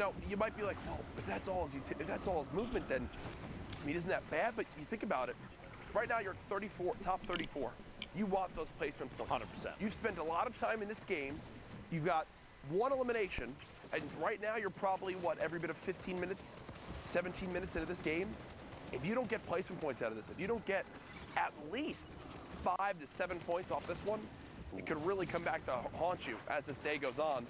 know, you might be like, well, if that's all his movement, then, I mean, isn't that bad? But you think about it. Right now, you're at 34, top 34. You want those placement points. 100%. You've spent a lot of time in this game. You've got one elimination, and right now you're probably, what, every bit of 15 minutes, 17 minutes into this game? If you don't get placement points out of this, if you don't get at least 5 to 7 points off this one, it could really come back to haunt you as this day goes on.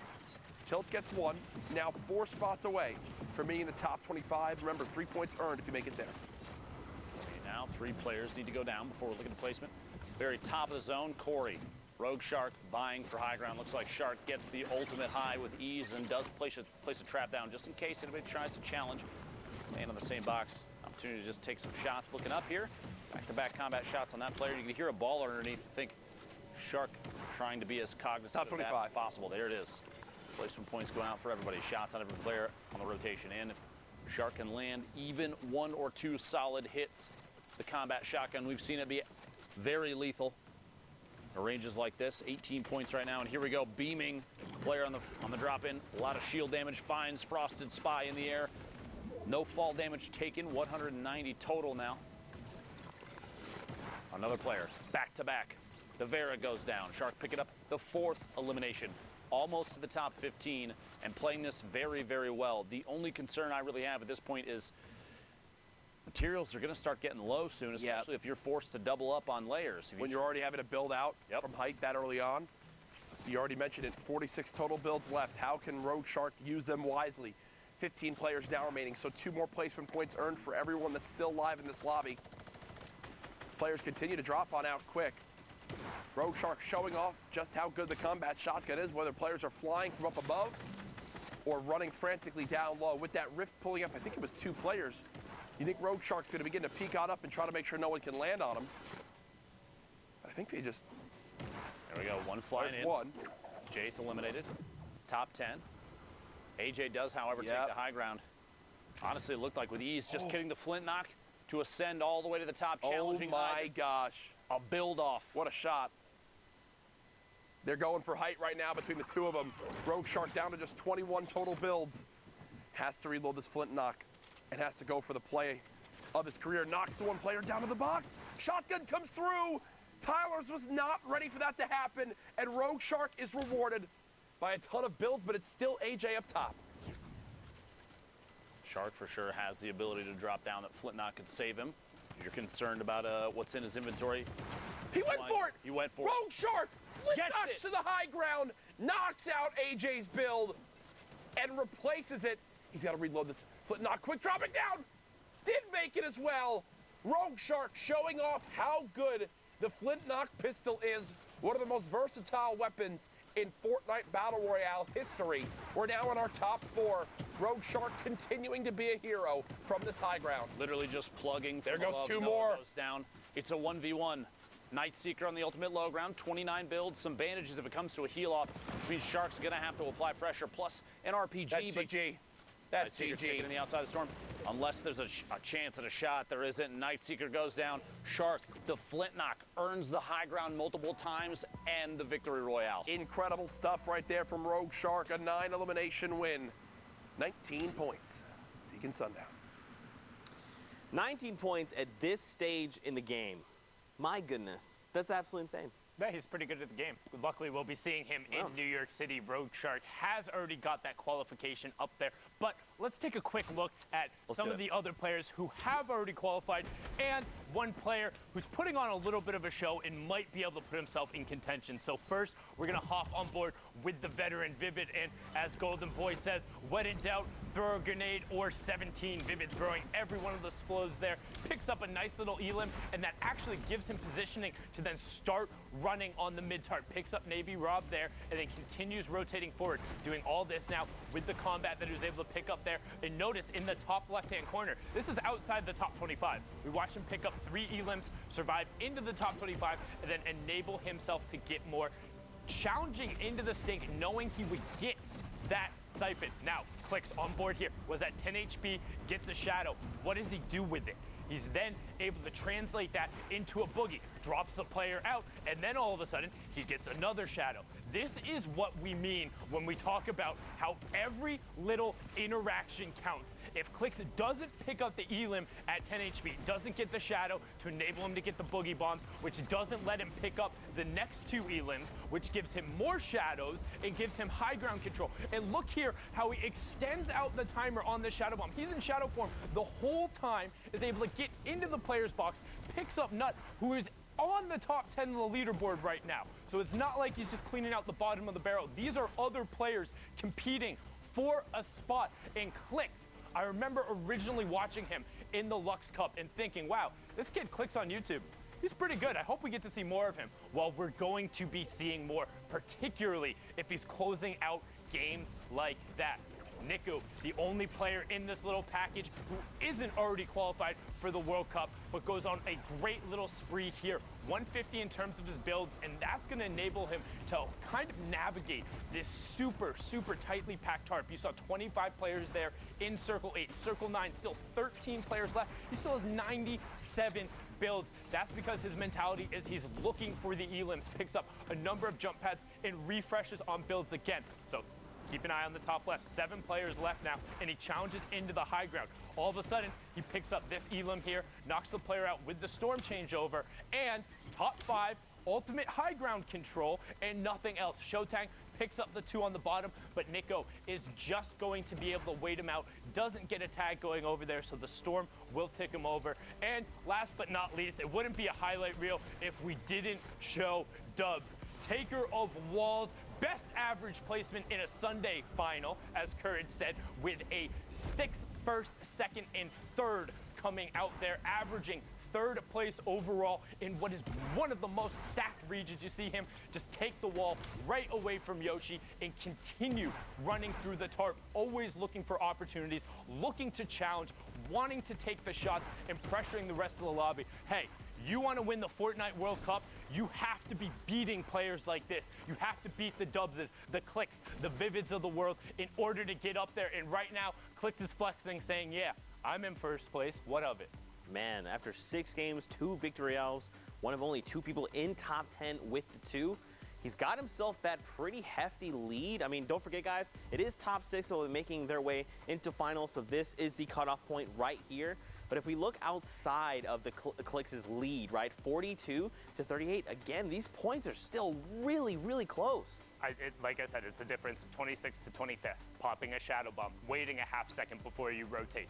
Tilt gets 1, now 4 spots away from being in the top 25. Remember, 3 points earned if you make it there. Okay, now 3 players need to go down before we look at the placement. Very top of the zone, Corey. Rogue Shark vying for high ground. Looks like Shark gets the ultimate high with ease and does place a trap down just in case anybody tries to challenge. And on the same box, opportunity to just take some shots. Looking up here, back-to-back combat shots on that player. You can hear a ball underneath. Think Shark trying to be as cognizant of that as possible. There it is. Placement points going out for everybody. Shots on every player on the rotation. And if Shark can land even 1 or 2 solid hits, the combat shotgun, we've seen it be very lethal. Ranges like this, 18 points right now, and here we go, beaming player on the drop-in. A lot of shield damage, finds Frosted Spy in the air. No fall damage taken, 190 total now. Another player, back-to-back. The Vera goes down. Shark picking up the 4th elimination. Almost to the top 15, and playing this very, very well. The only concern I really have at this point is materials are going to start getting low soon, especially if you're forced to double up on layers. When you're already having to build out from height that early on. You already mentioned it, 46 total builds left. How can Rogue Shark use them wisely? 15 players now remaining, so 2 more placement points earned for everyone that's still live in this lobby. Players continue to drop on out quick. Rogue Shark showing off just how good the combat shotgun is, whether players are flying from up above or running frantically down low. With that rift pulling up, I think it was 2 players. You think Rogue Shark's going to begin to peek on up and try to make sure no one can land on him. I think they just... There we go, 1 flying in. 1. Jaith eliminated. Top 10. AJ does, however, take the high ground. Honestly, it looked like with ease, just getting the flint knock to ascend all the way to the top, challenging. Oh my gosh. A build-off. What a shot. They're going for height right now between the 2 of them. Rogue Shark down to just 21 total builds. Has to reload this flint knock and has to go for the play of his career. Knocks the 1 player down to the box. Shotgun comes through. Tyler's was not ready for that to happen, and Rogue Shark is rewarded by a ton of builds, but it's still AJ up top. Shark for sure has the ability to drop down. That flint knock could save him. If you're concerned about what's in his inventory. He went for it. He went for it. Rogue Shark flint knocks to the high ground, knocks out AJ's build, and replaces it. He's got to reload this flint knock. Quick, drop it down. Did make it as well. Rogue Shark showing off how good the flint knock pistol is. One of the most versatile weapons in Fortnite Battle Royale history. We're now in our top 4. Rogue Shark continuing to be a hero from this high ground. Literally just plugging. There goes 2 more. Goes down. It's a 1v1. Nightseeker on the ultimate low ground, 29 builds, some bandages if it comes to a heal off, which means Shark's going to have to apply pressure, plus an RPG. That's CG. That's CG. In the outside of the storm. Unless there's a chance at a shot, there isn't. Nightseeker goes down. Shark, the flint knock, earns the high ground multiple times and the victory royale. Incredible stuff right there from Rogue Shark. A 9 elimination win. 19 points. Seeking Sundown. 19 points at this stage in the game. My goodness, that's absolutely insane. Yeah, he's pretty good at the game. Luckily, we'll be seeing him in New York City. Rogue Shark has already got that qualification up there. But let's take a quick look at some of the other players who have already qualified and one player who's putting on a little bit of a show and might be able to put himself in contention. So first, we're going to hop on board with the veteran Vivid. And as Golden Boy says, when in doubt, throw a grenade or 17. Vivid throwing every one of the explodes there. Picks up a nice little elim, and that actually gives him positioning to then start running on the mid-tart. Picks up Navy Rob there, and then continues rotating forward, doing all this now with the combat that he was able to pick up there. And notice in the top left-hand corner, this is outside the top 25. We watched him pick up 3 elims, survive into the top 25, and then enable himself to get more. Challenging into the stink, knowing he would get that siphon. Now, clicks on board here, was at 10 HP, gets a shadow. What does he do with it? He's then able to translate that into a boogie, drops the player out, and then all of a sudden, he gets another shadow. This is what we mean when we talk about how every little interaction counts. If Clix doesn't pick up the elim at 10 HP, doesn't get the shadow to enable him to get the boogie bombs, which doesn't let him pick up the next 2 elims, which gives him more shadows and gives him high ground control. And look here how he extends out the timer on the shadow bomb. He's in shadow form the whole time, is able to get into the player's box, picks up Nut, who is on the top 10 of the leaderboard right now. So it's not like he's just cleaning out the bottom of the barrel. These are other players competing for a spot in Clix. I remember originally watching him in the Lux Cup and thinking, wow, this kid Clix on YouTube. He's pretty good. I hope we get to see more of him. Well, we're going to be seeing more, particularly if he's closing out games like that. Niku, the only player in this little package who isn't already qualified for the World Cup, but goes on a great little spree here. 150 in terms of his builds, and that's going to enable him to kind of navigate this super, super tightly packed tarp. You saw 25 players there in Circle 8. Circle 9, still 13 players left. He still has 97 builds. That's because his mentality is he's looking for the elims, picks up a number of jump pads, and refreshes on builds again. So keep an eye on the top left. 7 players left now, and he challenges into the high ground. All of a sudden, he picks up this elim here, knocks the player out with the storm changeover, and top 5, ultimate high ground control, and nothing else. Shotang picks up the 2 on the bottom, but Nico is just going to be able to wait him out, doesn't get a tag going over there, so the storm will tick him over. And last but not least, it wouldn't be a highlight reel if we didn't show Dubs. Taker of walls, best average placement in a Sunday final, as Courage said, with a 6th, 1st, 2nd, and 3rd coming out there, averaging 3rd place overall in what is one of the most stacked regions. You see him just take the wall right away from Yoshi and continue running through the tarp, always looking for opportunities, looking to challenge, wanting to take the shots, and pressuring the rest of the lobby. Hey, you want to win the Fortnite World Cup, you have to be beating players like this. You have to beat the Dubses, the Clix, the Vivids of the world in order to get up there. And right now, Clix is flexing, saying, yeah, I'm in 1st place. What of it? Man, after 6 games, 2 victorials, one of only 2 people in top 10 with the 2, he's got himself that pretty hefty lead. I mean, don't forget, guys, it is top 6, so making their way into finals, so this is the cutoff point right here. But if we look outside of the Clix's lead, right, 42 to 38, again, these points are still really, really close. Like I said, it's the difference 26th to 25th. Popping a shadow bomb, waiting a half second before you rotate.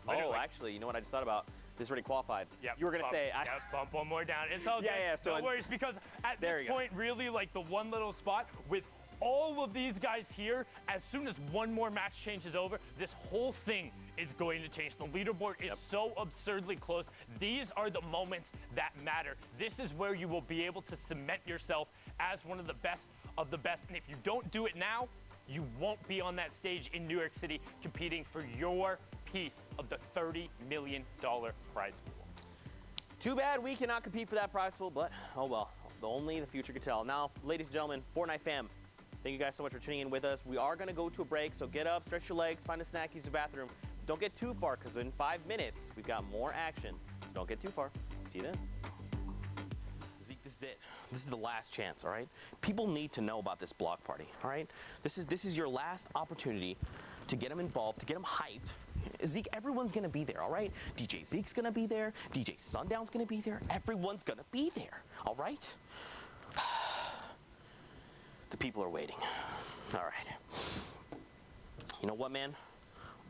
Literally. Oh, actually, you know what I just thought about? This already qualified. Yep, you were going to say... Yep, bump one more down. It's all good. Yeah, so no worries, because at this point, really, like the one little spot with all of these guys here, as soon as one more match changes over, this whole thing is going to change. The leaderboard is so absurdly close. These are the moments that matter. This is where you will be able to cement yourself as one of the best of the best. And if you don't do it now, you won't be on that stage in New York City competing for your piece of the $30 million prize pool. Too bad we cannot compete for that prize pool, but oh well, only the future could tell. Now, ladies and gentlemen, Fortnite fam, thank you guys so much for tuning in with us. We are going to go to a break, so get up, stretch your legs, find a snack, use the bathroom. Don't get too far, because in 5 minutes, we've got more action. Don't get too far. See you then. Zeke, this is it. This is the last chance, all right? People need to know about this block party, all right? This is your last opportunity to get them involved, to get them hyped. Zeke, everyone's gonna be there, all right? DJ Zeke's gonna be there. DJ Sundown's gonna be there. Everyone's gonna be there, all right? The people are waiting. All right. You know what, man?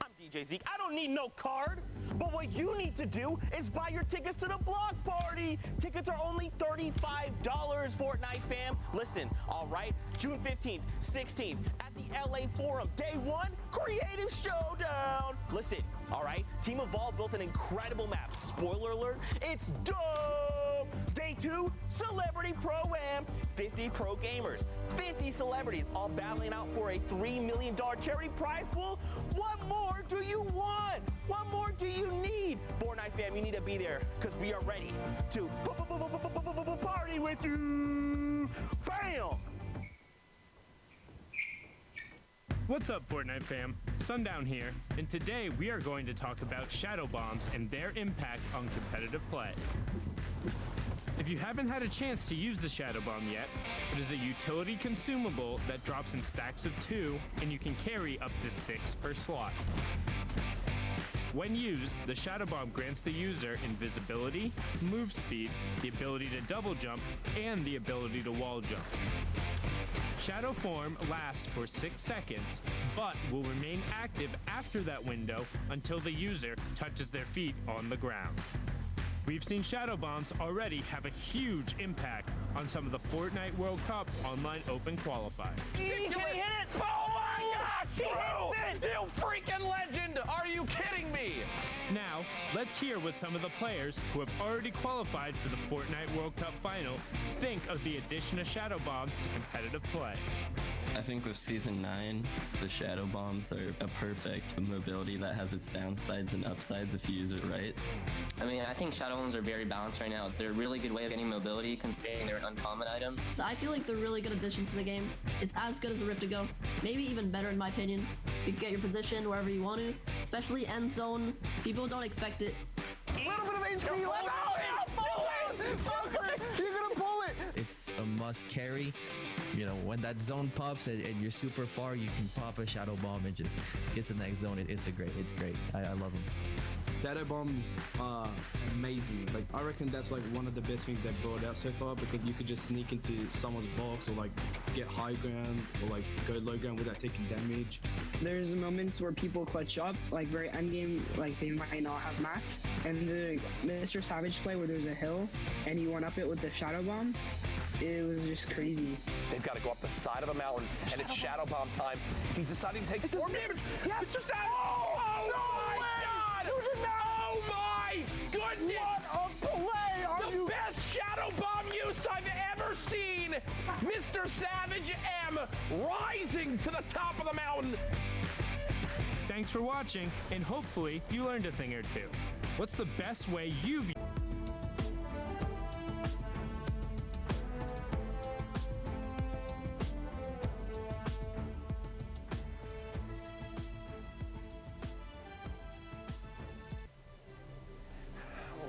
I'm DJ Zeke. I don't need no card. But what you need to do is buy your tickets to the block party. Tickets are only $35, Fortnite fam. Listen, all right, June 15th, 16th at the LA Forum. Day 1, Creative Showdown. Listen, all right, Team Evolve built an incredible map. Spoiler alert, it's dope. Day 2, Celebrity Pro-Am. 50 pro gamers, 50 celebrities, all battling out for a $3 million charity prize pool. What more do you want? What more do you need? Fortnite fam, you need to be there because we are ready to party with you. Bam! What's up, Fortnite fam? Sundown here, and today we are going to talk about shadow bombs and their impact on competitive play. If you haven't had a chance to use the shadow bomb yet, it is a utility consumable that drops in stacks of 2, and you can carry up to 6 per slot. When used, the shadow bomb grants the user invisibility, move speed, the ability to double jump, and the ability to wall jump. Shadow form lasts for 6 seconds, but will remain active after that window until the user touches their feet on the ground. We've seen shadow bombs already have a huge impact on some of the Fortnite World Cup online open qualifiers. Can he hit it? Oh my gosh! He hits it! You freaking legend! Are you kidding me? Now, let's hear what some of the players who have already qualified for the Fortnite World Cup final think of the addition of shadow bombs to competitive play. I think with Season 9, the shadow bombs are a perfect mobility that has its downsides and upsides if you use it right. I mean, I think shadow bombs are very balanced right now. They're a really good way of getting mobility considering they're an uncommon item. I feel like they're a really good addition to the game. It's as good as a Rip to Go, maybe even better in my opinion. You can get your position wherever you want to, especially end zone. People don't expect it. A little bit of HP left. Oh, yeah, pull it! You're gonna pull it! It's a must carry. You know, when that zone pops and you're super far, you can pop a shadow bomb and just get to the next zone. It's great. I love them. Shadow bombs are amazing. Like, I reckon that's like one of the best things they've brought out so far, because you could just sneak into someone's box or like get high ground or like go low ground without taking damage. There's moments where people clutch up, like very end game, like they might not have mats. And the Mr. Savage play where there's a hill and you went up it with the shadow bomb, it was just crazy. They've got to go up the side of a mountain, and it's shadow bomb time. He's deciding to take storm damage. Yes, Mr. Savage! Oh my God! Oh my goodness! What a play! The best shadow bomb use I've ever seen. Mr. Savage M rising to the top of the mountain. Thanks for watching, and hopefully you learned a thing or two. What's the best way you've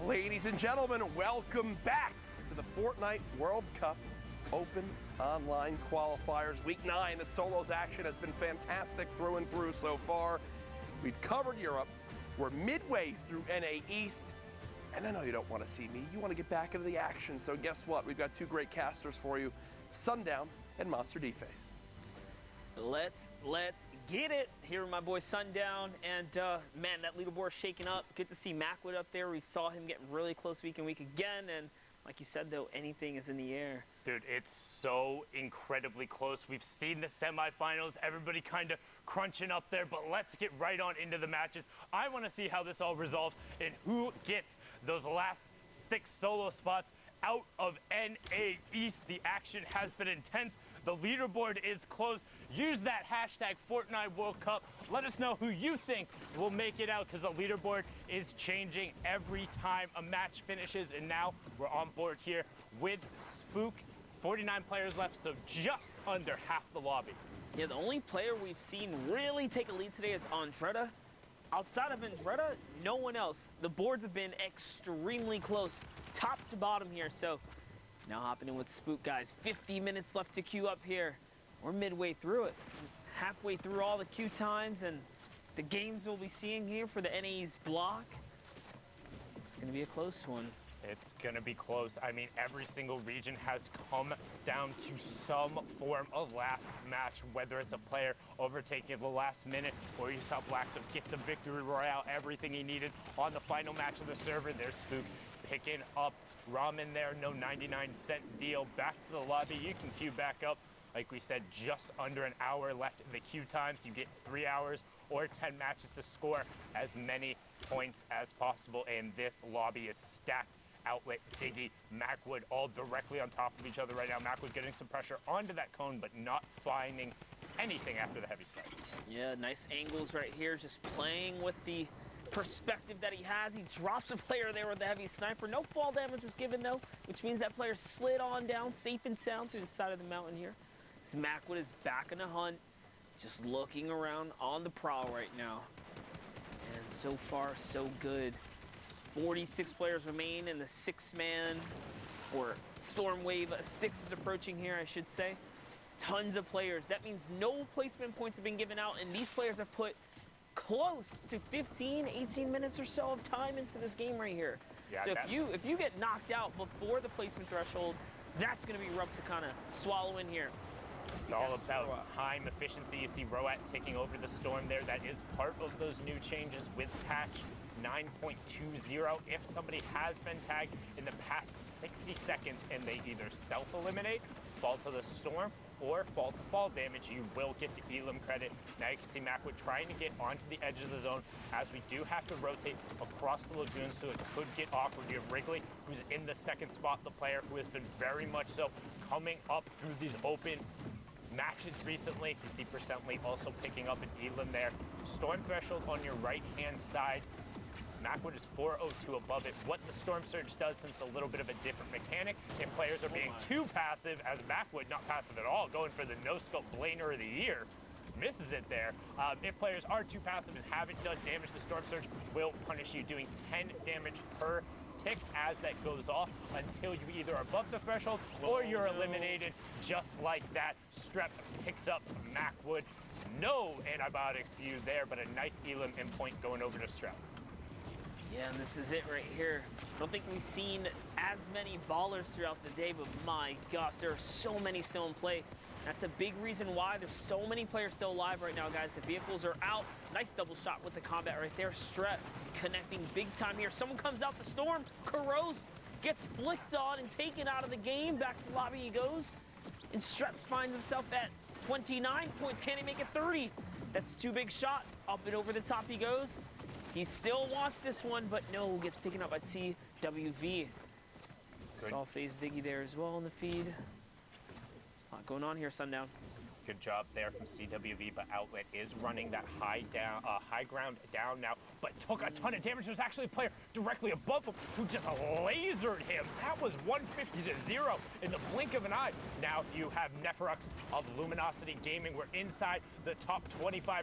Ladies and gentlemen, welcome back to the Fortnite World Cup Open Online Qualifiers. Week 9, the solos action has been fantastic through and through so far. We've covered Europe. We're midway through NA East. And I know you don't want to see me. You want to get back into the action. So guess what? We've got 2 great casters for you, Sundown and Monster D-Face. Let's get it. Here with my boy Sundown, and man, that leaderboard shaking up. Good to see Macwood up there. We saw him getting really close week again, and like you said though, anything is in the air. Dude, it's so incredibly close. We've seen the semifinals, everybody kind of crunching up there, but let's get right on into the matches. I want to see how this all resolves and who gets those last 6 solo spots out of NA East. The action has been intense. The leaderboard is close. Use that hashtag Fortnite World Cup. Let us know who you think will make it out, because the leaderboard is changing every time a match finishes. And now we're on board here with Spook. 49 players left, so just under half the lobby. Yeah, the only player we've seen really take a lead today is Andretta. Outside of Andretta, no one else. The boards have been extremely close, top to bottom here. So now hopping in with Spook, guys. 50 minutes left to queue up here. We're midway through it. Halfway through all the queue times and the games we'll be seeing here for the NA's block. It's going to be a close one. It's going to be close. I mean, every single region has come down to some form of last match, whether it's a player overtaking at the last minute or you saw Blackso get the victory royale, everything he needed on the final match of the server. There's Spook picking up ramen there, no 99-cent deal. Back to the lobby, you can queue back up. Like we said, just under an hour left in the queue times. You get 3 hours or 10 matches to score as many points as possible, and this lobby is stacked. Outlet, Diggy, Macwood, all directly on top of each other right now. Macwood getting some pressure onto that cone, but not finding anything after the heavy snipe. Yeah, nice angles right here, just playing with the perspective that he has. He drops a player there with the heavy sniper. No fall damage was given though, which means that player slid on down safe and sound through the side of the mountain here. This Macwood is back in the hunt. just looking around on the prowl right now. And so far, so good. 46 players remain in the 6-man, or Storm Wave 6 is approaching here, I should say. Tons of players. That means no placement points have been given out, and these players have put close to 15, 18 minutes or so of time into this game right here. Yeah, so if you get knocked out before the placement threshold, that's going to be rough to kind of swallow in here. It's all about time efficiency. You see Roat taking over the Storm there. That is part of those new changes with patch 9.20. If somebody has been tagged in the past 60 seconds and they either self-eliminate, fall to the Storm, or fall to fall damage, you will get the Elam credit. Now you can see Macwood trying to get onto the edge of the zone, as we do have to rotate across the lagoon, so it could get awkward. You have Wrigley, who's in the second spot, the player who has been very much so coming up through these open matches recently. You see Percently also picking up an Elam there. Storm threshold on your right-hand side. Macwood is 402 above it. What the Storm Surge does, since a little bit of a different mechanic, if players are being too passive, as Macwood, not passive at all, going for the no-scope Blainer of the year, misses it there. If players are too passive and haven't done damage, the Storm Surge will punish you, doing 10 damage per tick as that goes off until you either are above the threshold or you're eliminated. Just like that, Strep picks up Macwood. No antibiotics viewed there, but a nice Elam endpoint going over to Strep. Yeah, and this is it right here. I don't think we've seen as many ballers throughout the day, but my gosh, there are so many still in play. That's a big reason why there's so many players still alive right now, guys. The vehicles are out. Nice double shot with the combat right there. Strep connecting big time here. Someone comes out the Storm. Kuros gets flicked on and taken out of the game. Back to the lobby he goes. And Strep finds himself at 29 points. Can he make it 30? That's 2 big shots. Up and over the top he goes. He still wants this one, but no, gets taken out by CWV. Saw FaZe Diggy there as well in the feed. There's a lot going on here, Sundown. Good job there from CWV, but Outlet is running that high ground down now, but took a ton of damage. There's actually a player directly above him who just lasered him. That was 150-0 in the blink of an eye. Now you have Neferux of Luminosity Gaming. We're inside the top 25%.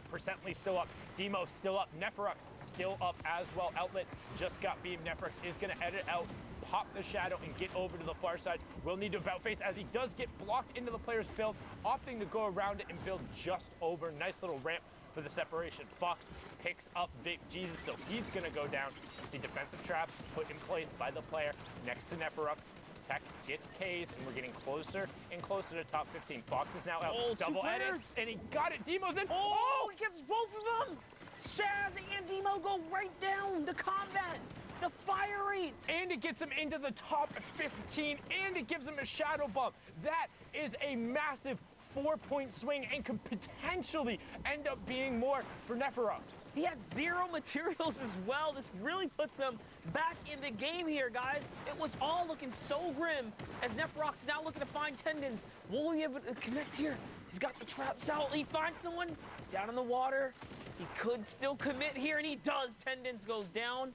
Still up. Demo still up. Neferux still up as well. Outlet just got beamed. Neferux is going to edit out, pop the shadow, and get over to the far side. Will need to about face as he does get blocked into the player's build, opting to go around it and build just over. Nice little ramp for the separation. Fox picks up Vic Jesus, so he's going to go down. You see defensive traps put in place by the player next to Neferux. Tech gets K's, and we're getting closer and closer to top 15. Fox is now out. Oh, double edits, and he got it. Demo's in. Oh, he gets both of them. Shaz and Demo go right down to combat. The fire rate! And it gets him into the top 15, and it gives him a shadow bump. That is a massive 4-point swing and could potentially end up being more for Neferux. He had 0 materials as well. This really puts him back in the game here, guys. It was all looking so grim as Neferux is now looking to find tendons. Will we be able to connect here? He's got the traps out. He finds someone down in the water. He could still commit here, and he does. Tendons goes down.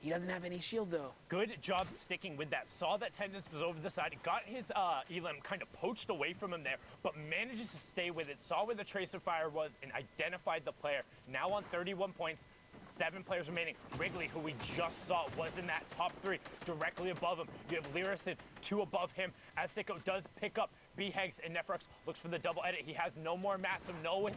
He doesn't have any shield, though. Good job sticking with that. Saw that Tendons was over the side. Got his Elam kind of poached away from him there, but manages to stay with it. Saw where the tracer fire was and identified the player. Now on 31 points. 7 players remaining. Wrigley, who we just saw, was in that top 3, directly above him. You have Lyricid, 2 above him, as Sicko does pick up B-Hegs, and Neferux looks for the double edit. He has no more mats, so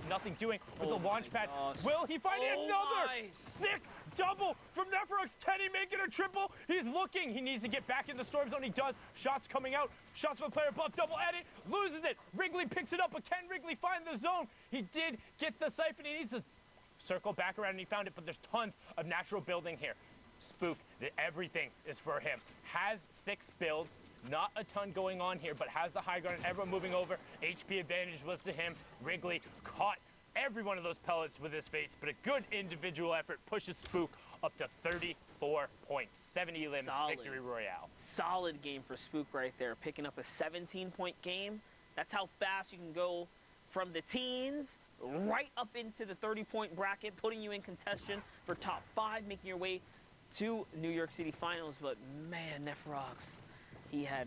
nothing doing with the launch pad. Will he find another sick double from Neferux? Can he make it a triple? He's looking. He needs to get back in the Storm Zone. He does. Shots coming out. Shots from the player above. Double edit. Loses it. Wrigley picks it up, but can Wrigley find the zone? He did get the siphon. He needs to circle back around, and he found it, but there's tons of natural building here. Spook, everything is for him. Has 6 builds, not a ton going on here, but has the high ground, everyone moving over. HP advantage was to him. Wrigley caught every one of those pellets with his face, but a good individual effort pushes Spook up to 34 points. 70 limbs, victory royale. Solid game for Spook right there, picking up a 17-point game. That's how fast you can go from the teens right up into the 30-point bracket, putting you in contention for top 5, making your way to New York City Finals. But man, Neferux, he had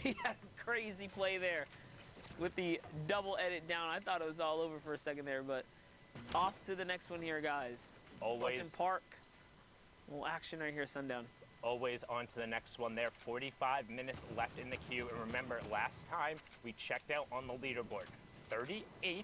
a crazy play there. with the double edit down. I thought it was all over for a second there, but off to the next one here, guys. Always. Pleasant Park. A little action right here, Sundown. Always on to the next one there. 45 minutes left in the queue. And remember, last time we checked out on the leaderboard, 38th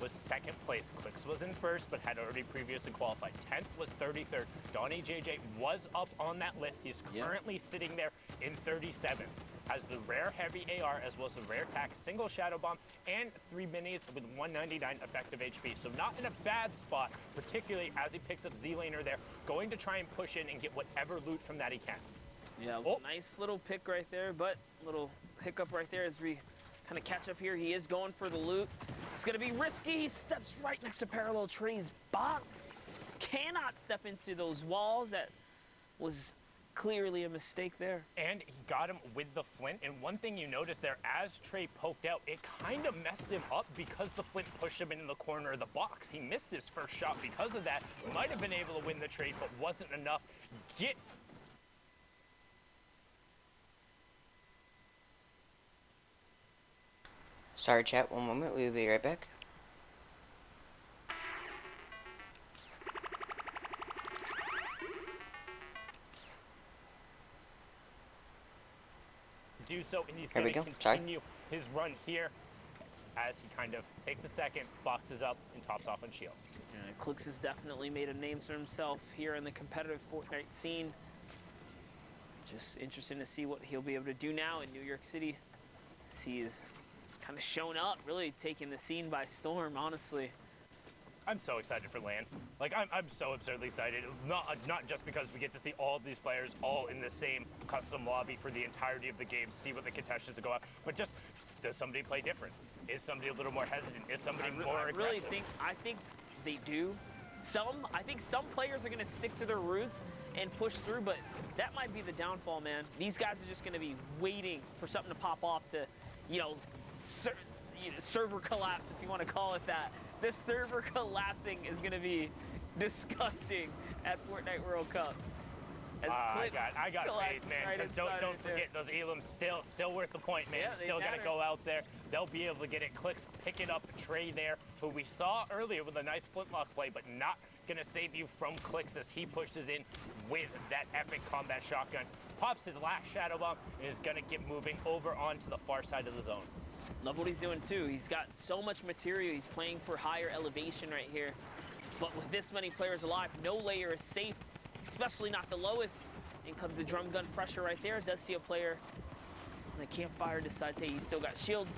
was second place. Clicks was in first, but had already previously qualified. 10th was 33rd. Donnie JJ was up on that list. He's currently sitting there in 37th. Has the rare heavy AR as well as the rare tac, single shadow bomb, and 3 minis with 199 effective HP. So not in a bad spot, particularly as he picks up Z-Laner there, going to try and push in and get whatever loot from that he can. Yeah, it was a nice little pick right there, but little hiccup right there as we kind of catch up here. He is going for the loot. It's going to be risky. He steps right next to Parallel Trey's box. Cannot step into those walls. That was clearly a mistake there. And he got him with the flint. And one thing you notice there, as Trey poked out, it kind of messed him up because the flint pushed him into the corner of the box. He missed his first shot because of that. Might have been able to win the trade, but wasn't enough. Sorry, chat. One moment. We'll be right back. Do so, and he's going to continue his run here as he kind of takes a second, boxes up, and tops off on shields. Clicks has definitely made a name for himself here in the competitive Fortnite scene. Just interesting to see what he'll be able to do now in New York City. As he is kind of shown up, really taking the scene by storm, honestly. I'm so excited for LAN. Like, I'm so absurdly excited. Not just because we get to see all of these players all in the same custom lobby for the entirety of the game, see what the contestants go out, but just, does somebody play different? Is somebody a little more hesitant? Is somebody more aggressive? I think they do. I think some players are going to stick to their roots and push through, but that might be the downfall, man. These guys are just going to be waiting for something to pop off to, server collapse, if you want to call it that. The server collapsing is going to be disgusting at Fortnite World Cup. I got faith, man. Because don't forget, those elims still worth the point, man. You still got to go out there. They'll be able to get it. Clicks, pick it up. Trey there, who we saw earlier with a nice flintlock play, but not going to save you from Clicks as he pushes in with that epic combat shotgun. Pops his last shadow bomb and is going to get moving over onto the far side of the zone. Love what he's doing too. He's got so much material. He's playing for higher elevation right here. But with this many players alive, no layer is safe, especially not the lowest. In comes the drum gun pressure right there. Does see a player on the campfire, decides, hey, he's still got shield.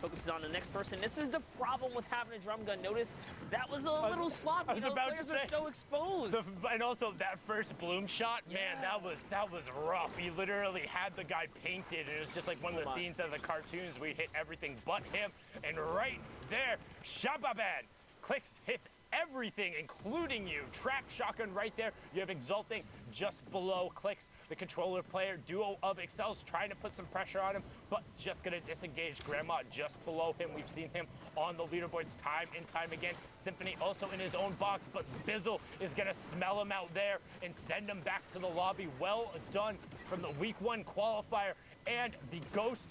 Focuses on the next person. This is the problem with having a drum gun. Notice that was a little sloppy. I was about players to say, are so exposed. And also that first bloom shot, man, that was rough. He literally had the guy painted, and it was just like one of the scenes of the cartoons. We hit everything but him, and right there, Shababan Clicks hits everything, including you. Trap shotgun right there. You have Exulting just below Clicks. The controller player duo of Excel's trying to put some pressure on him, but just going to disengage. Grandma just below him. We've seen him on the leaderboards time and time again. Symphony also in his own box, but Bizzle is going to smell him out there and send him back to the lobby. Well done from the week 1 qualifier. And the Ghost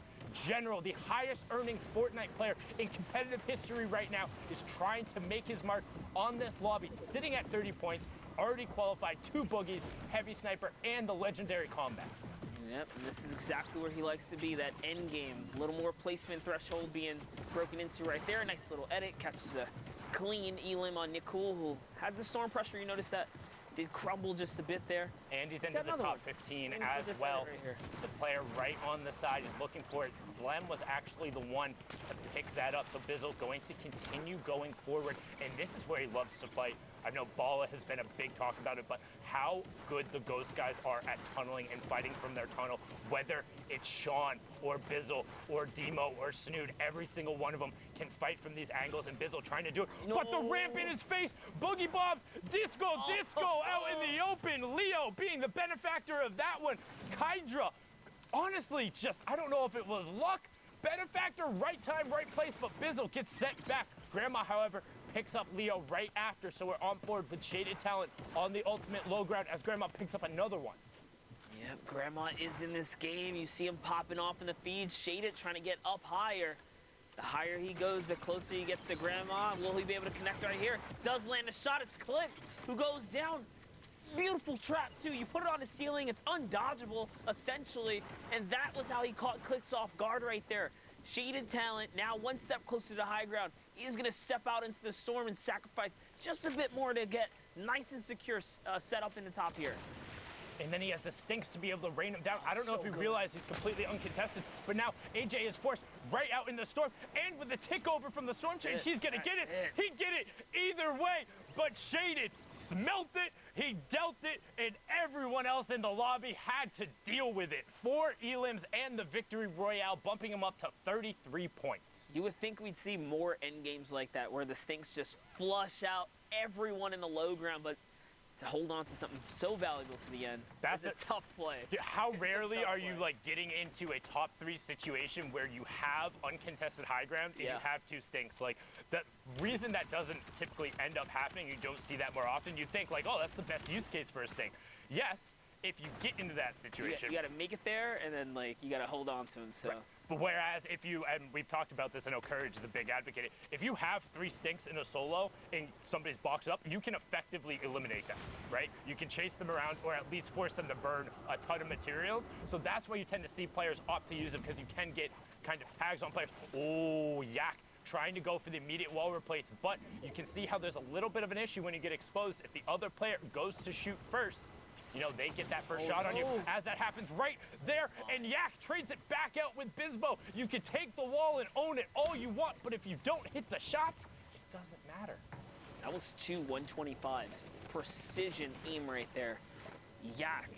General, the highest earning Fortnite player in competitive history right now, is trying to make his mark on this lobby, sitting at 30 points, already qualified 2 boogies, heavy sniper, and the legendary combat. Yep, and this is exactly where he likes to be, that end game. A little more placement threshold being broken into right there. Nice little edit, catches a clean elim on Nicole, who had the storm pressure. You notice that did crumble just a bit there. And he's into the top 15 as well. The player right on the side is looking for it. Slem was actually the one to pick that up. So Bizzle going to continue going forward. And this is where he loves to fight. I know Bala has been a big talk about it, but how good the Ghost guys are at tunneling and fighting from their tunnel, whether it's Sean or Bizzle or Demo or Snood, every single one of them can fight from these angles, and Bizzle trying to do it. No. But the ramp in his face, Boogie Bobs, Disco out in the open. Leo being the benefactor of that one. Kydra, honestly, just, I don't know if it was luck, benefactor, right time, right place, but Bizzle gets sent back. Grandma, however, picks up Leo right after, so we're on board with Shaded Talent on the ultimate low ground as Grandma picks up another one. Yep, Grandma is in this game. You see him popping off in the feed. Shaded trying to get up higher. The higher he goes, the closer he gets to Grandma. Will he be able to connect right here? Does land a shot. It's Click who goes down. Beautiful trap, too. You put it on the ceiling. It's undodgeable, essentially. And that was how he caught Clicks off guard right there. Shaded talent, now one step closer to the high ground. He's going to step out into the storm and sacrifice just a bit more to get nice and secure set up in the top here. And then he has the stinks to be able to rain him down. I don't know So if you good. realize he's completely uncontested, but now AJ is forced right out in the storm, and with the tick over from the storm change, he's gonna get it. He'd get it either way, but Shaded smelt it, he dealt it, and everyone else in the lobby had to deal with it. 4 elims and the victory royale, bumping him up to 33 points. You would think we'd see more end games like that, where the stinks just flush out everyone in the low ground, but to hold on to something so valuable to the end, that's a tough play. How rarely are you like getting into a top 3 situation where you have uncontested high ground and you have 2 stinks? Like, the reason that doesn't typically end up happening, you don't see that more often. You think like, oh, that's the best use case for a stink. Yes, if you get into that situation. You got to make it there, and then like you got to hold on to him. So. Right. But whereas if you, and we've talked about this, I know Courage is a big advocate, if you have 3 stinks in a solo and somebody's boxed up, you can effectively eliminate them, right? You can chase them around or at least force them to burn a ton of materials. So that's why you tend to see players opt to use them, because you can get kind of tags on players. Oh, Yak trying to go for the immediate wall replace, but you can see how there's a little bit of an issue when you get exposed. If the other player goes to shoot first, you know, they get that first shot on you. As that happens right there, and Yak trades it back out with Bizbo. You can take the wall and own it all you want, but if you don't hit the shots, it doesn't matter. That was 2 125s. Precision aim right there. Yak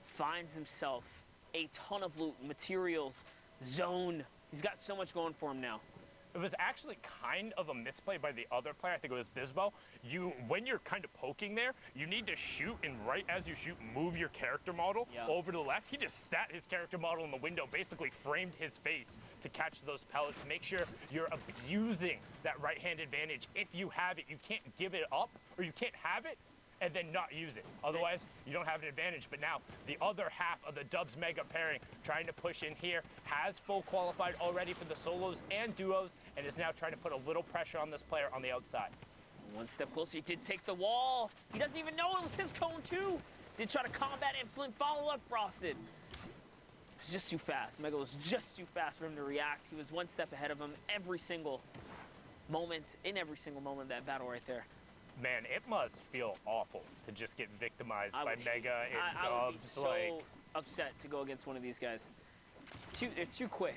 finds himself a ton of loot, materials, zone. He's got so much going for him now. It was actually kind of a misplay by the other player. I think it was Bizbo. When you're kind of poking there, you need to shoot, and right as you shoot, move your character model over to the left. He just sat his character model in the window, basically framed his face to catch those pellets. Make sure you're abusing that right-hand advantage. If you have it, you can't give it up, or you can't have it and then not use it. Otherwise, you don't have an advantage. But now, the other half of the Dubs Mega pairing trying to push in here, has full qualified already for the solos and duos, and is now trying to put a little pressure on this player on the outside. One step closer, he did take the wall. He doesn't even know it was his cone too. Did try to combat it, and Flint follow up Frosted. It was just too fast. Mega was just too fast for him to react. He was one step ahead of him every single moment, in every single moment of that battle right there. Man, it must feel awful to just get victimized by Mega and Dubs. I would be so upset to go against one of these guys. They're too quick.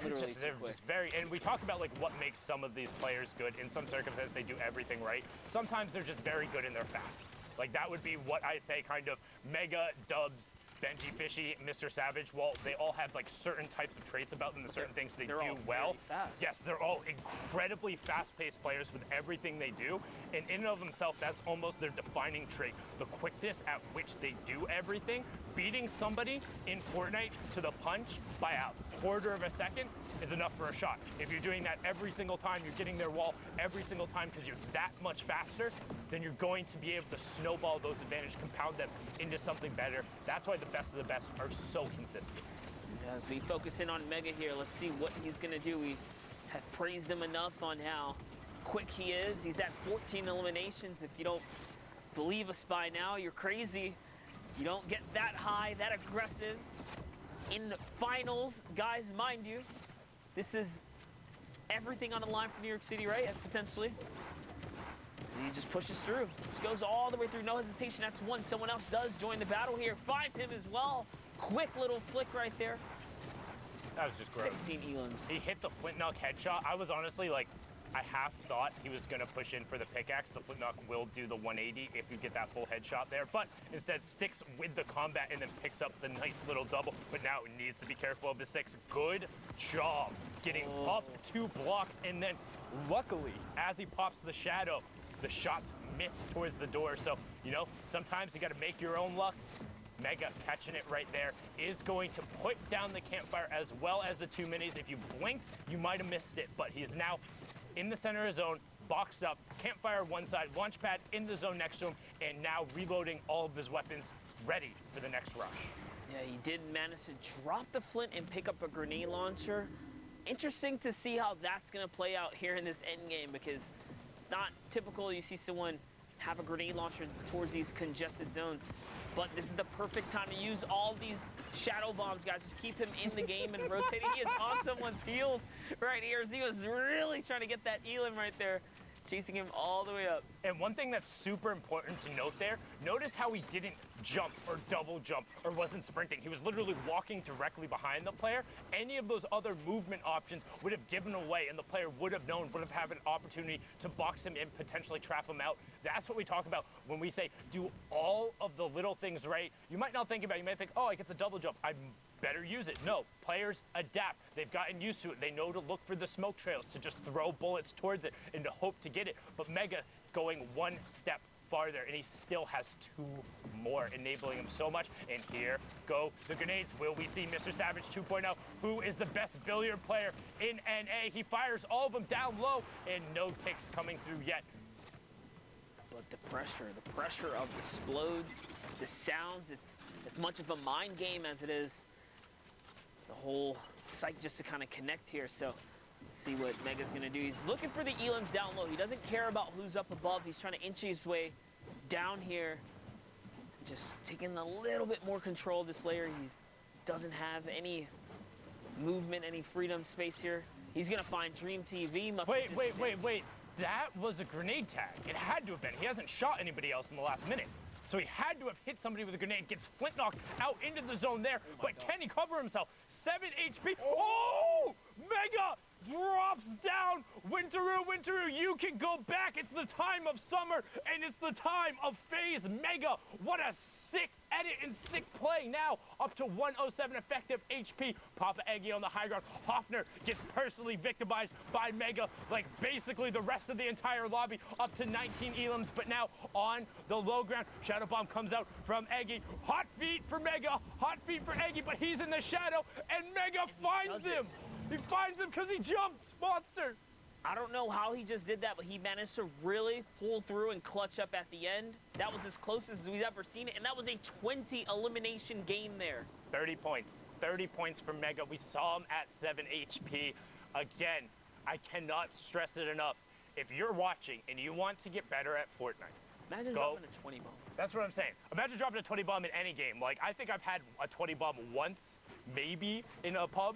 Literally too quick. Just very, and we talk about like what makes some of these players good. In some circumstances, they do everything right. Sometimes they're just very good and they're fast. Like that would be what I say kind of Mega, Dubs, Benji, Fishy, Mr. Savage. Well, they all have like certain types of traits about them, the certain things they do well. Yes, they're all incredibly fast-paced players with everything they do. And in and of themselves, that's almost their defining trait. The quickness at which they do everything. Beating somebody in Fortnite to the punch by a quarter of a second is enough for a shot. If you're doing that every single time, you're getting their wall every single time because you're that much faster, then you're going to be able to snowball those advantages, compound them into something better. That's why the best of the best are so consistent. As we focus in on Mega here, let's see what he's gonna do. We have praised him enough on how quick he is. He's at 14 eliminations. If you don't believe us by now, you're crazy. You don't get that high, that aggressive in finals. Guys, mind you, this is everything on the line for New York City, right? Potentially. And he just pushes through. Just goes all the way through, no hesitation. That's one. Someone else does join the battle here. Finds him as well. Quick little flick right there. That was just gross. 16 elims. He hit the flint knock headshot. I was honestly like, I half thought he was going to push in for the pickaxe. The flint knock will do the 180 if you get that full headshot there, but instead sticks with the combat and then picks up the nice little double. But now it needs to be careful of the 6. Good job getting up 2 blocks, and then luckily, as he pops the shadow, the shots miss towards the door. So, you know, sometimes you got to make your own luck. Mega catching it right there is going to put down the campfire as well as the 2 minis. If you blink, you might have missed it, but he's now in the center of his zone, boxed up, campfire one side, launch pad in the zone next to him, and now reloading all of his weapons, ready for the next rush. Yeah, he did manage to drop the flint and pick up a grenade launcher, interesting to see how that's going to play out here in this end game, because it's not typical you see someone have a grenade launcher towards these congested zones. But this is the perfect time to use all these shadow bombs, guys. Just keep him in the game and rotating. He is on someone's heels right here. Z was really trying to get that Elam right there, chasing him all the way up. And one thing that's super important to note there, notice how he didn't jump or double jump or wasn't sprinting. He was literally walking directly behind the player. Any of those other movement options would have given away, and the player would have known, would have had an opportunity to box him in, potentially trap him out. That's what we talk about when we say do all of the little things right. You might not think about it. You might think, oh, I get the double jump, I better use it. No, players adapt. They've gotten used to it. They know to look for the smoke trails, to just throw bullets towards it and to hope to get it. But Mega going one step farther, and he still has 2 more, enabling him so much. And here go the grenades. Will we see Mr. Savage 2.0, who is the best billiard player in NA? He fires all of them down low, and no ticks coming through yet. But the pressure of the explodes, the sounds, it's as much of a mind game as it is the whole site just to kind of connect here. So let's see what Mega's gonna do. He's looking for the Elams down low. He doesn't care about who's up above. He's trying to inch his way down here. Just taking a little bit more control of this layer. He doesn't have any movement, any freedom space here. He's gonna find Dream TV. Wait. That was a grenade tag. It had to have been. He hasn't shot anybody else in the last minute. So he had to have hit somebody with a grenade, gets flint knocked out into the zone there. But can he cover himself? 7 HP. Oh! Mega drops down. Winteroo, you can go back. It's the time of summer, and it's the time of FaZe Mega. What a sick edit and sick play. Now up to 107 effective HP. Papa Eggy on the high ground. Hoffner gets personally victimized by Mega, like basically the rest of the entire lobby, up to 19 Elams. But now on the low ground, Shadow Bomb comes out from Eggy. Hot feet for Mega, hot feet for Eggy, but he's in the shadow, and Mega finds him. He finds him because he jumped, monster. I don't know how he just did that, but he managed to really pull through and clutch up at the end. That was as close as we've ever seen it, and that was a 20 elimination game there. 30 points. 30 points for Mega. We saw him at 7 HP. Again, I cannot stress it enough. If you're watching and you want to get better at Fortnite, imagine dropping a 20 bomb. That's what I'm saying. Imagine dropping a 20 bomb in any game. Like, I think I've had a 20 bomb once, maybe, in a pub,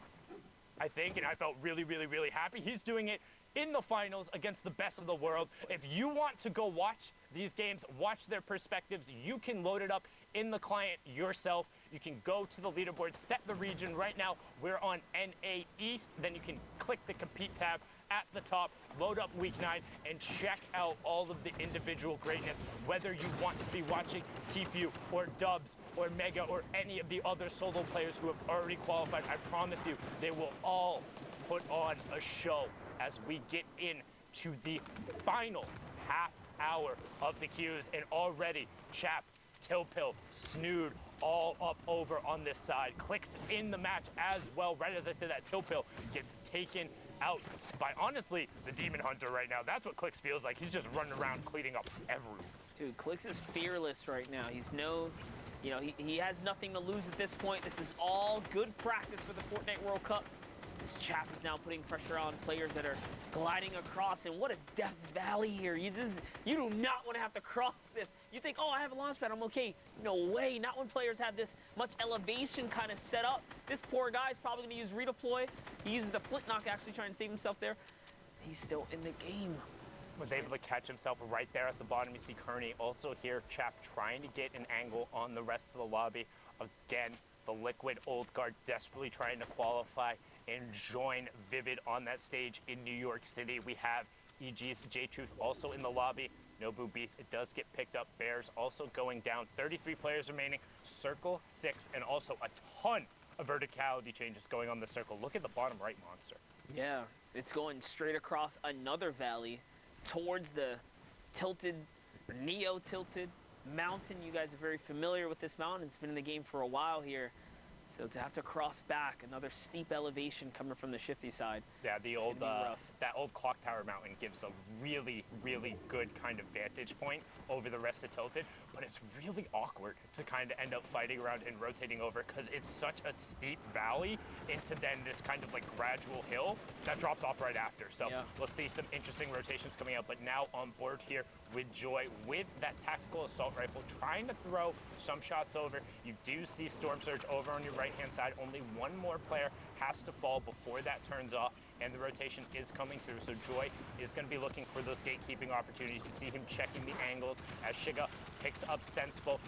I think, and I felt really, really, really happy. He's doing it in the finals against the best of the world. If you want to go watch these games, watch their perspectives, you can load it up in the client yourself. You can go to the leaderboard, set the region. Right now, we're on NA East. Then you can click the Compete tab at the top, load up Week 9, and check out all of the individual greatness. Whether you want to be watching Tfue or Dubs or Mega or any of the other solo players who have already qualified, I promise you, they will all put on a show as we get into the final half hour of the queues. And already, Chap, Tilpill, Snood, all up over on this side. Clicks in the match as well. Right as I said that, Tilpill gets taken out by, honestly, the Demon Hunter right now. That's what Clicks feels like. He's just running around cleaning up everyone. Dude, Clicks is fearless right now. He's he has nothing to lose at this point. This is all good practice for the Fortnite World Cup. This Chap is now putting pressure on players that are gliding across, and what a death valley here. You do not want to have to cross this. You think, oh, I have a launch pad, I'm okay. No way, not when players have this much elevation kind of set up. This poor guy's probably going to use redeploy. He uses the flint knock, actually trying to save himself there. He's still in the game. Was able to catch himself right there at the bottom. You see Kearney also here, Chap trying to get an angle on the rest of the lobby. Again, the Liquid Old Guard desperately trying to qualify and join Vivid on that stage in New York City. We have EG's J-Truth also in the lobby. Nobu Beef, it does get picked up. Bears also going down. 33 players remaining. Circle 6, and also a ton of verticality changes going on the circle. Look at the bottom right, monster. Yeah, it's going straight across another valley towards the tilted, neo-tilted mountain. You guys are very familiar with this mountain. It's been in the game for a while here. So to have to cross back, another steep elevation coming from the shifty side. Yeah, the It's old gonna be rough. that old clock tower mountain gives a really, really good kind of vantage point over the rest of Tilted, but it's really awkward to kind of end up fighting around and rotating over because it's such a steep valley into then this kind of like gradual hill that drops off right after. So Yeah. we'll see some interesting rotations coming out, but now on board here with Joy with that tactical assault rifle, trying to throw some shots over. You do see Storm Surge over on your right-hand side. Only one more player has to fall before that turns off, and the rotation is coming through. So Joy is going to be looking for those gatekeeping opportunities. You see him checking the angles as Shiga picks up Sensible.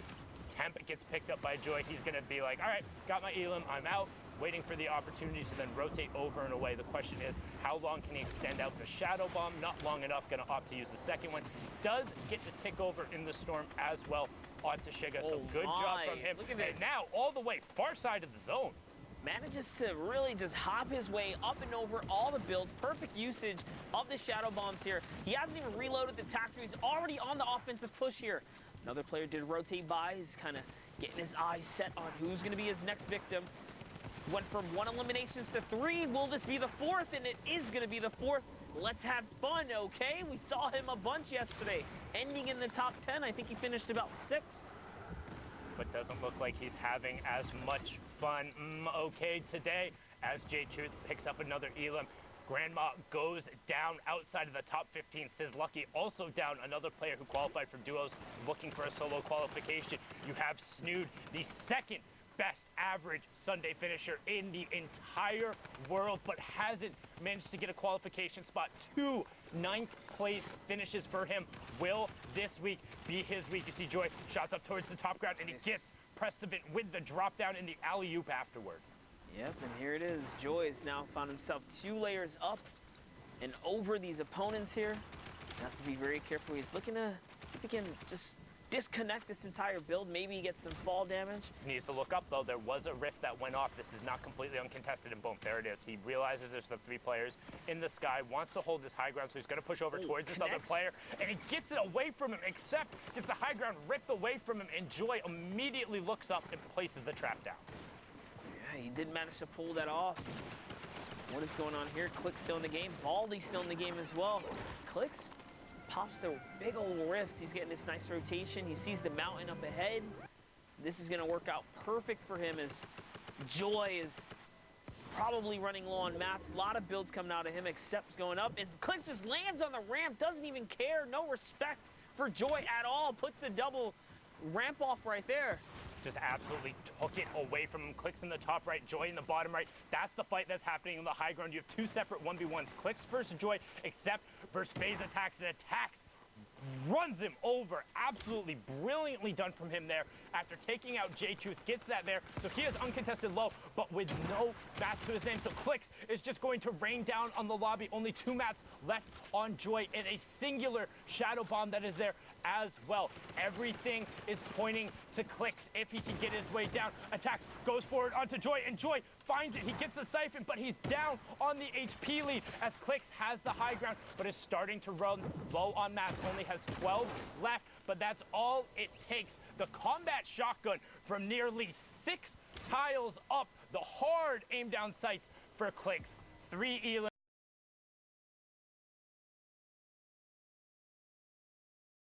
Temp gets picked up by Joy. He's going to be like, all right, got my Elim, I'm out. Waiting for the opportunity to then rotate over and away. The question is, how long can he extend out the Shadow Bomb? Not long enough, gonna opt to use the second one. Does get to tick over in the Storm as well onto Shiga, so good job from him. Look at And this. now all the way far side of the zone. Manages to really just hop his way up and over all the builds. Perfect usage of the Shadow Bombs here. He hasn't even reloaded the Tactor. He's already on the offensive push here. Another player did rotate by. He's kind of getting his eyes set on who's gonna be his next victim. Went from 1 eliminations to 3. Will this be the 4th? And it is going to be the 4th. Let's have fun, okay? We saw him a bunch yesterday, ending in the top 10. I think he finished about 6. But doesn't look like he's having as much fun, okay, today, as J-Truth picks up another Elim. Grandma goes down outside of the top 15. Lucky also down, another player who qualified for duos, looking for a solo qualification. You have Snood, the second best average Sunday finisher in the entire world, but hasn't managed to get a qualification spot. 2 ninth place finishes for him. Will this week be his week? You see Joy shots up towards the top ground, and he gets Prestovant with the drop down in the alley-oop afterward. Yep, and here it is. Joy has now found himself 2 layers up and over these opponents here. Has to be very careful. He's looking to see if he can just disconnect this entire build, maybe get some fall damage. Needs to look up though. There was a rift that went off. This is not completely uncontested, and boom, there it is. He realizes there's the 3 players in the sky, wants to hold this high ground, so he's going to push over towards this other player, and he gets it away from him, except gets the high ground ripped away from him, and Joy immediately looks up and places the trap down. Yeah, he did manage to pull that off. What is going on here? Click's still in the game. Baldy's still in the game as well. Click's pops the big old rift. He's getting this nice rotation. He sees the mountain up ahead. This is going to work out perfect for him as Joy is probably running low on mats. A lot of builds coming out of him, except going up. And Clix just lands on the ramp, doesn't even care. No respect for Joy at all. Puts the double ramp off right there. Just absolutely took it away from him. Clicks in the top right, Joy in the bottom right. That's the fight that's happening in the high ground. You have 2 separate 1v1s. Clicks versus Joy, except versus phase attacks, and attacks runs him over. Absolutely brilliantly done from him there. After taking out J-Truth, gets that there. So he has uncontested low, but with no mats to his name. So Clicks is just going to rain down on the lobby. Only 2 mats left on Joy, and a singular Shadow Bomb that is there as well. Everything is pointing to Clicks if he can get his way down. Attacks, goes forward onto Joy, and Joy finds it. He gets the siphon, but he's down on the HP lead as Clicks has the high ground, but is starting to run low on mats. Only has 12 left, but that's all it takes. The combat shotgun from nearly 6 tiles up. The hard aim down sights for Clicks. 3 Elim.